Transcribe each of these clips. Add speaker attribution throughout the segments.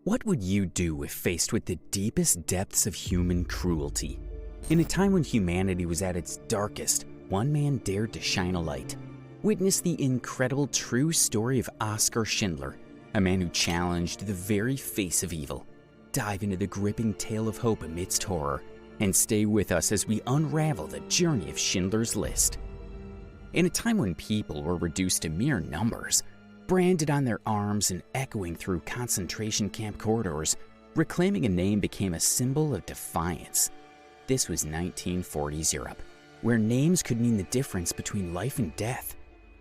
Speaker 1: What would you do if faced with the deepest depths of human cruelty? In a time when humanity was at its darkest, one man dared to shine a light. Witness the incredible true story of Oskar Schindler, a man who challenged the very face of evil. Dive into the gripping tale of hope amidst horror, and stay with us as we unravel the journey of Schindler's List. In a time when people were reduced to mere numbers, branded on their arms and echoing through concentration camp corridors, reclaiming a name became a symbol of defiance. This was 1940s Europe, where names could mean the difference between life and death.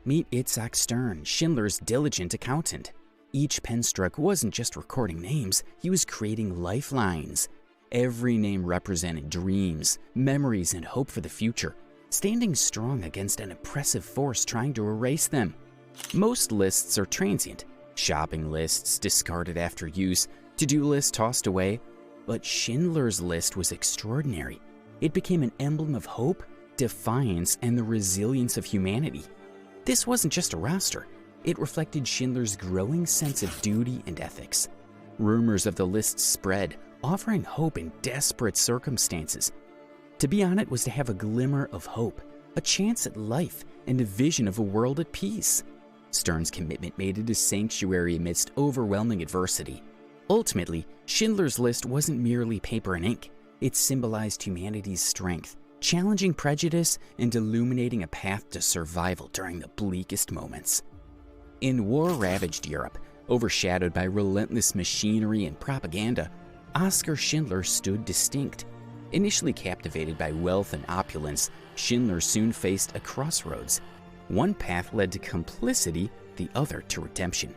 Speaker 1: Meet Itzhak Stern, Schindler's diligent accountant. Each pen stroke wasn't just recording names, he was creating lifelines. Every name represented dreams, memories, and hope for the future, standing strong against an oppressive force trying to erase them. Most lists are transient. Shopping lists discarded after use, to-do lists tossed away. But Schindler's List was extraordinary. It became an emblem of hope, defiance, and the resilience of humanity. This wasn't just a roster. It reflected Schindler's growing sense of duty and ethics. Rumors of the list spread, offering hope in desperate circumstances. To be on it was to have a glimmer of hope, a chance at life, and a vision of a world at peace. Stern's commitment made it a sanctuary amidst overwhelming adversity. Ultimately, Schindler's List wasn't merely paper and ink. It symbolized humanity's strength, challenging prejudice and illuminating a path to survival during the bleakest moments. In war-ravaged Europe, overshadowed by relentless machinery and propaganda, Oskar Schindler stood distinct. Initially captivated by wealth and opulence, Schindler soon faced a crossroads. One path led to complicity, the other to redemption.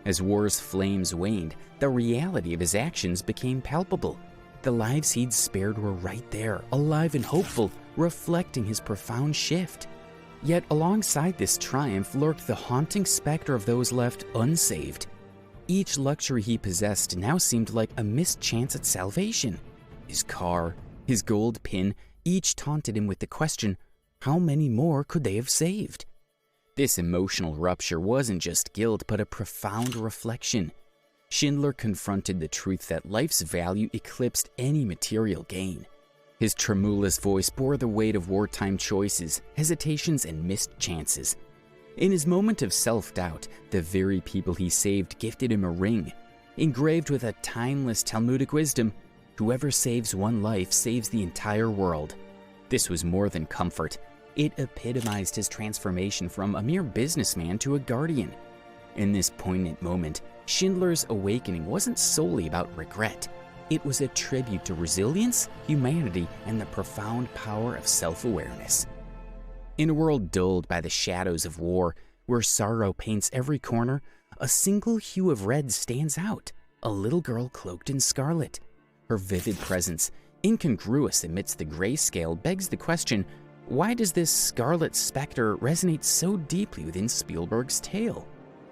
Speaker 1: As war's flames waned, the reality of his actions became palpable. The lives he'd spared were right there, alive and hopeful, reflecting his profound shift. Yet alongside this triumph lurked the haunting specter of those left unsaved. Each luxury he possessed now seemed like a missed chance at salvation. His car, his gold pin, each taunted him with the question, how many more could they have saved? This emotional rupture wasn't just guilt, but a profound reflection. Schindler confronted the truth that life's value eclipsed any material gain. His tremulous voice bore the weight of wartime choices, hesitations, and missed chances. In his moment of self-doubt, the very people he saved gifted him a ring, engraved with a timeless Talmudic wisdom, "Whoever saves one life saves the entire world." This was more than comfort. It epitomized his transformation from a mere businessman to a guardian. In this poignant moment, Schindler's awakening wasn't solely about regret. It was a tribute to resilience, humanity, and the profound power of self-awareness. In a world dulled by the shadows of war, where sorrow paints every corner, a single hue of red stands out, a little girl cloaked in scarlet. Her vivid presence, incongruous amidst the grayscale, begs the question, why does this scarlet specter resonate so deeply within Spielberg's tale?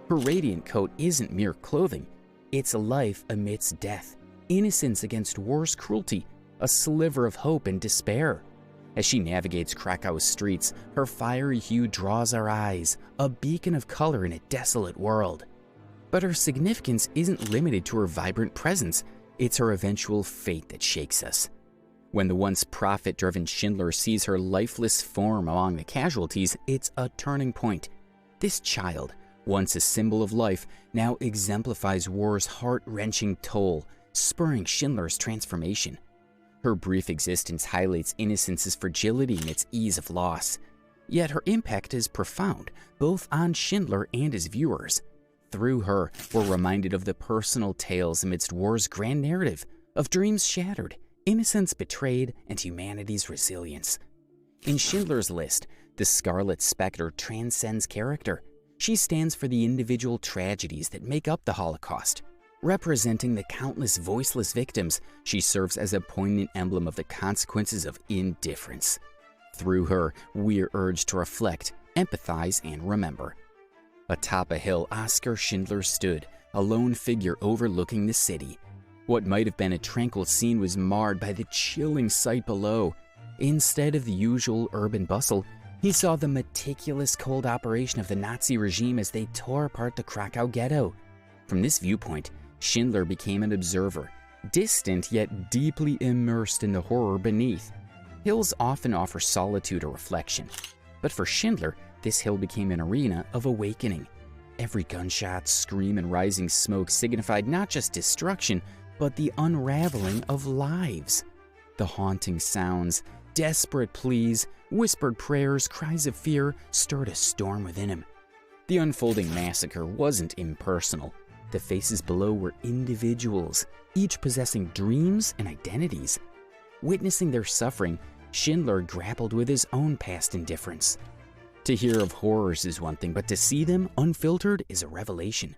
Speaker 1: Her radiant coat isn't mere clothing, it's a life amidst death, innocence against war's cruelty, a sliver of hope and despair. As she navigates Krakow's streets, her fiery hue draws our eyes, a beacon of color in a desolate world. But her significance isn't limited to her vibrant presence, it's her eventual fate that shakes us. When the once profit-driven Schindler sees her lifeless form among the casualties, it's a turning point. This child, once a symbol of life, now exemplifies war's heart-wrenching toll, spurring Schindler's transformation. Her brief existence highlights innocence's fragility and its ease of loss. Yet her impact is profound, both on Schindler and his viewers. Through her, we're reminded of the personal tales amidst war's grand narrative, of dreams shattered, innocence betrayed, and humanity's resilience. In Schindler's List, the Scarlet Spectre transcends character. She stands for the individual tragedies that make up the Holocaust. Representing the countless voiceless victims, she serves as a poignant emblem of the consequences of indifference. Through her, we're urged to reflect, empathize, and remember. Atop a hill, Oskar Schindler stood, a lone figure overlooking the city. What might have been a tranquil scene was marred by the chilling sight below. Instead of the usual urban bustle, he saw the meticulous cold operation of the Nazi regime as they tore apart the Krakow ghetto. From this viewpoint, Schindler became an observer, distant yet deeply immersed in the horror beneath. Hills often offer solitude or reflection, but for Schindler, this hill became an arena of awakening. Every gunshot, scream, and rising smoke signified not just destruction, but the unraveling of lives. The haunting sounds, desperate pleas, whispered prayers, cries of fear stirred a storm within him. The unfolding massacre wasn't impersonal. The faces below were individuals, each possessing dreams and identities. Witnessing their suffering, Schindler grappled with his own past indifference. To hear of horrors is one thing, but to see them unfiltered is a revelation.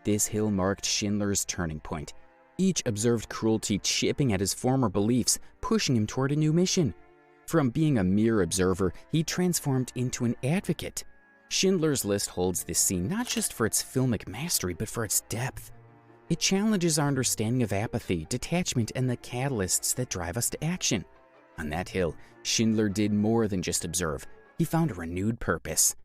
Speaker 1: This hill marked Schindler's turning point. Each observed cruelty chipping at his former beliefs, pushing him toward a new mission. From being a mere observer, he transformed into an advocate. Schindler's List holds this scene not just for its filmic mastery, but for its depth. It challenges our understanding of apathy, detachment, and the catalysts that drive us to action. On that hill, Schindler did more than just observe. He found a renewed purpose.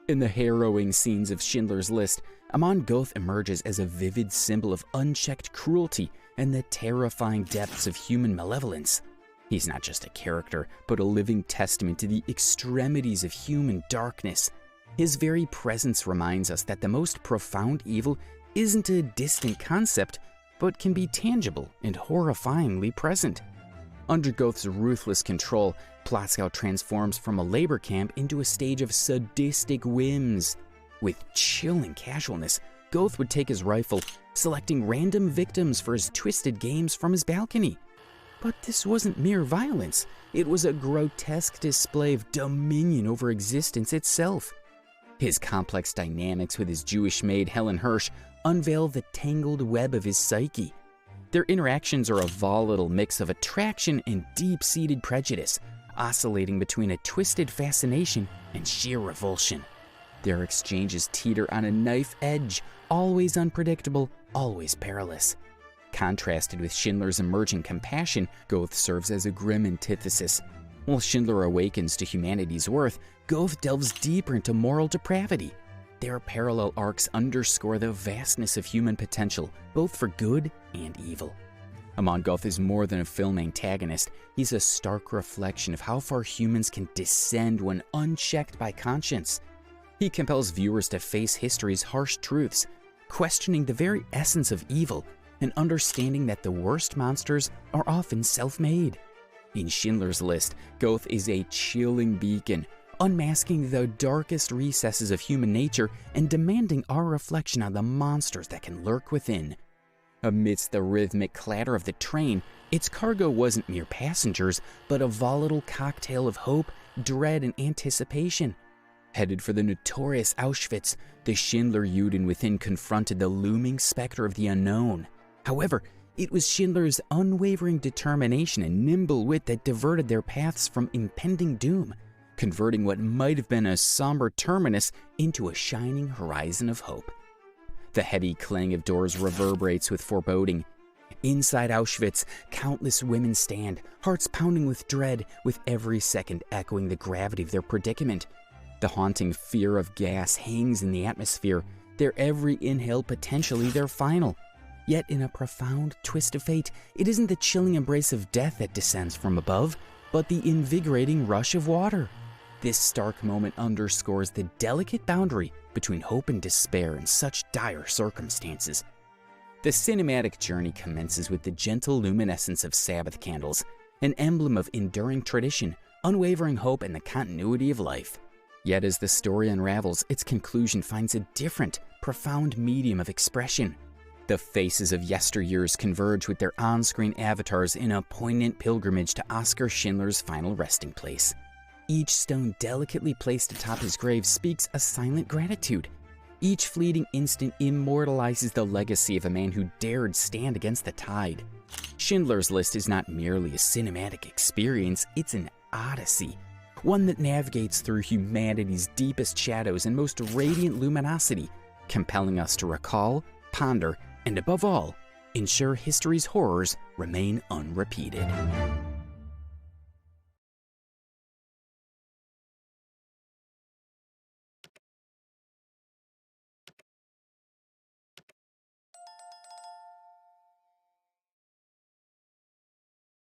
Speaker 1: In the harrowing scenes of Schindler's List, Amon Goeth emerges as a vivid symbol of unchecked cruelty and the terrifying depths of human malevolence. He's not just a character, but a living testament to the extremities of human darkness. His very presence reminds us that the most profound evil isn't a distant concept, but can be tangible and horrifyingly present. Under Goeth's ruthless control, Plaszow transforms from a labor camp into a stage of sadistic whims. With chilling casualness, Goeth would take his rifle, selecting random victims for his twisted games from his balcony. But this wasn't mere violence. It was a grotesque display of dominion over existence itself. His complex dynamics with his Jewish maid Helen Hirsch unveil the tangled web of his psyche. Their interactions are a volatile mix of attraction and deep-seated prejudice, oscillating between a twisted fascination and sheer revulsion. Their exchanges teeter on a knife edge, always unpredictable, always perilous. Contrasted with Schindler's emerging compassion, Goeth serves as a grim antithesis. While Schindler awakens to humanity's worth, Goeth delves deeper into moral depravity. Their parallel arcs underscore the vastness of human potential, both for good and evil. Amon Goeth is more than a film antagonist. He's a stark reflection of how far humans can descend when unchecked by conscience. He compels viewers to face history's harsh truths, questioning the very essence of evil and understanding that the worst monsters are often self-made. In Schindler's List, Goeth is a chilling beacon, unmasking the darkest recesses of human nature and demanding our reflection on the monsters that can lurk within. Amidst the rhythmic clatter of the train, its cargo wasn't mere passengers, but a volatile cocktail of hope, dread, and anticipation. Headed for the notorious Auschwitz, the Schindler-Juden within confronted the looming specter of the unknown. However, it was Schindler's unwavering determination and nimble wit that diverted their paths from impending doom, converting what might have been a somber terminus into a shining horizon of hope. The heavy clang of doors reverberates with foreboding. Inside Auschwitz, countless women stand, hearts pounding with dread, with every second echoing the gravity of their predicament. The haunting fear of gas hangs in the atmosphere, their every inhale potentially their final. Yet in a profound twist of fate, it isn't the chilling embrace of death that descends from above, but the invigorating rush of water. This stark moment underscores the delicate boundary between hope and despair in such dire circumstances. The cinematic journey commences with the gentle luminescence of Sabbath candles, an emblem of enduring tradition, unwavering hope, and the continuity of life. Yet as the story unravels, its conclusion finds a different, profound medium of expression. The faces of yesteryears converge with their on-screen avatars in a poignant pilgrimage to Oskar Schindler's final resting place. Each stone delicately placed atop his grave speaks a silent gratitude. Each fleeting instant immortalizes the legacy of a man who dared stand against the tide. Schindler's List is not merely a cinematic experience, it's an odyssey, one that navigates through humanity's deepest shadows and most radiant luminosity, compelling us to recall, ponder, and above all, ensure history's horrors remain unrepeated.